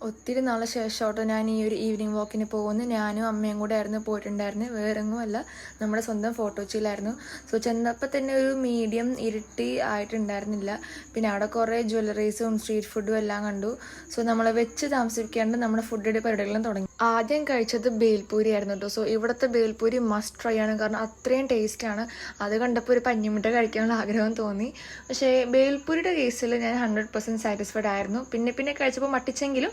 ഒത്തിരി നാളെ ശേഷമാട്ടോ ഞാൻ ഈ ഒരു ഈവനിങ് വാക്കിന് പോകുന്നു. ഞാനും അമ്മയും കൂടെ ആയിരുന്നു പോയിട്ടുണ്ടായിരുന്നത്. വേറെങ്ങുമല്ല, നമ്മുടെ സ്വന്തം ഫോട്ടോച്ചിലായിരുന്നു. സോ ചെന്നപ്പോൾ തന്നെ ഒരു മീഡിയം ഇരുട്ടി ആയിട്ടുണ്ടായിരുന്നില്ല. പിന്നെ അവിടെ കുറേ ജ്വല്ലറീസും സ്ട്രീറ്റ് ഫുഡും എല്ലാം കണ്ടു. സോ നമ്മളെ വെച്ച് താമസിക്കാണ്ട് നമ്മുടെ ഫുഡിൻ്റെ പരിപാടികളും തുടങ്ങി. ആദ്യം കഴിച്ചത് ബേൽപൂരി ആയിരുന്നു കേട്ടോ. സോ ഇവിടുത്തെ ബേൽപൂരി മസ്റ്റ് ട്രൈ ആണ്, കാരണം അത്രയും ടേസ്റ്റാണ്. അത് കണ്ടപ്പോൾ ഒരു പഞ്ഞിമിട്ട കഴിക്കാനുള്ള ആഗ്രഹം തോന്നി. പക്ഷേ ബേൽപൂരിയുടെ കേസിൽ ഞാൻ 100% സാറ്റിസ്ഫൈഡ് ആയിരുന്നു. പിന്നെ കഴിച്ചപ്പോൾ മട്ടിച്ചെങ്കിലും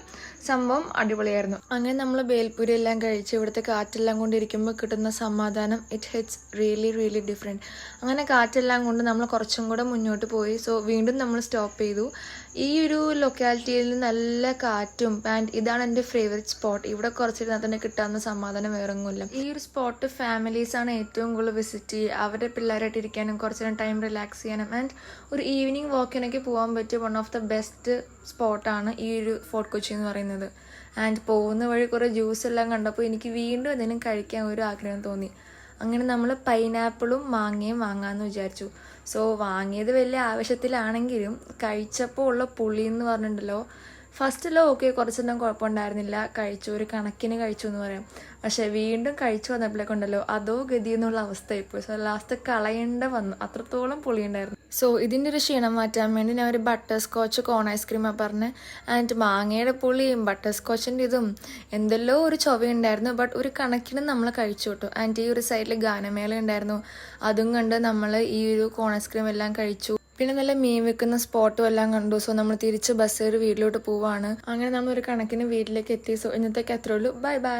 സംഭവം അടിപൊളിയായിരുന്നു. അങ്ങനെ നമ്മൾ ബേൽപൂരി എല്ലാം കഴിച്ച് ഇവിടുത്തെ കാറ്റെല്ലാം കൊണ്ടിരിക്കുമ്പോൾ കിട്ടുന്ന സമാധാനം, ഇറ്റ് ഹിറ്റ്സ് റിയലി ഡിഫറെൻറ്റ്. അങ്ങനെ കാറ്റെല്ലാം കൊണ്ട് നമ്മൾ കുറച്ചും കൂടെ മുന്നോട്ട് പോയി. സോ വീണ്ടും നമ്മൾ സ്റ്റോപ്പ് ചെയ്തു. ഈ ഒരു ലൊക്കാലിറ്റിയിൽ നല്ല കാറ്റും ആൻഡ് ഇതാണ് എൻ്റെ ഫേവറേറ്റ് സ്പോട്ട്. ഇവിടെ കുറച്ചിരുന്നാൽ തന്നെ കിട്ടാവുന്ന സമാധാനം വേറൊന്നുമില്ല. ഈ ഒരു സ്പോട്ട് ഫാമിലീസാണ് ഏറ്റവും കൂടുതൽ വിസിറ്റ് ചെയ്യുക. അവരുടെ പിള്ളേരായിട്ട് ഇരിക്കാനും കുറച്ച് നേരം ടൈം റിലാക്സ് ചെയ്യാനും ആൻഡ് ഒരു ഈവനിങ് വാക്കിനൊക്കെ പോകാൻ പറ്റിയ വൺ ഓഫ് ദ ബെസ്റ്റ് സ്പോട്ടാണ് ഈ ഒരു ഫോർട്ട് കൊച്ചി എന്ന് പറയുന്നത്. ആൻഡ് പോകുന്ന വഴി കുറേ ജ്യൂസ് എല്ലാം കണ്ടപ്പോൾ എനിക്ക് വീണ്ടും എന്തെങ്കിലും കഴിക്കാൻ ഒരു ആഗ്രഹം തോന്നി. അങ്ങനെ നമ്മൾ പൈനാപ്പിളും മാങ്ങയും വാങ്ങാമെന്ന് വിചാരിച്ചു. സോ വാങ്ങിയത് വലിയ ആവശ്യത്തിലാണെങ്കിലും കഴിച്ചപ്പോൾ ഉള്ള പുളി എന്ന് പറഞ്ഞിട്ടുണ്ടല്ലോ, ഫസ്റ്റിലും ഓക്കെ, കുറച്ചൊന്നും കുഴപ്പമുണ്ടായിരുന്നില്ല, കഴിച്ചു, ഒരു കണക്കിന് കഴിച്ചു എന്ന് പറയാം. പക്ഷേ വീണ്ടും കഴിച്ചു വന്നപ്പോഴേക്കുണ്ടല്ലോ അതോ ഗതി എന്നുള്ള അവസ്ഥയായിപ്പോയി. സോ ലാസ്റ്റ് കളയേണ്ട വന്നു, അത്രത്തോളം പുളിയുണ്ടായിരുന്നു. സോ ഇതിൻ്റെ ഒരു ക്ഷീണം മാറ്റാൻ വേണ്ടി ഞാൻ ഒരു ബട്ടർ സ്കോച്ച് കോൺ ഐസ്ക്രീമാണ് പറഞ്ഞ്. ആൻഡ് മാങ്ങയുടെ പുളിയും ബട്ടർ സ്കോച്ചിൻ്റെ ഇതും എന്തെല്ലോ ഒരു ചൊവയുണ്ടായിരുന്നു. ബട്ട് ഒരു കണക്കിന് നമ്മൾ കഴിച്ചു കിട്ടും. ആൻഡ് ഈ ഒരു സൈഡിൽ ഗാനമേള ഉണ്ടായിരുന്നു, അതും കണ്ട് നമ്മൾ ഈ ഒരു കോൺ ഐസ്ക്രീം എല്ലാം കഴിച്ചു. പിന്നെ നല്ല മീൻ വെക്കുന്ന സ്പോട്ടും എല്ലാം കണ്ടു. സോ നമ്മൾ തിരിച്ച് ബസ് കയറി വീട്ടിലോട്ട് പോവാണ്. അങ്ങനെ നമ്മൾ ഒരു കണക്കിന് വീട്ടിലേക്ക് എത്തി. സോ ഇന്നത്തേക്ക് അത്രേ ഉള്ളൂ. ബൈ.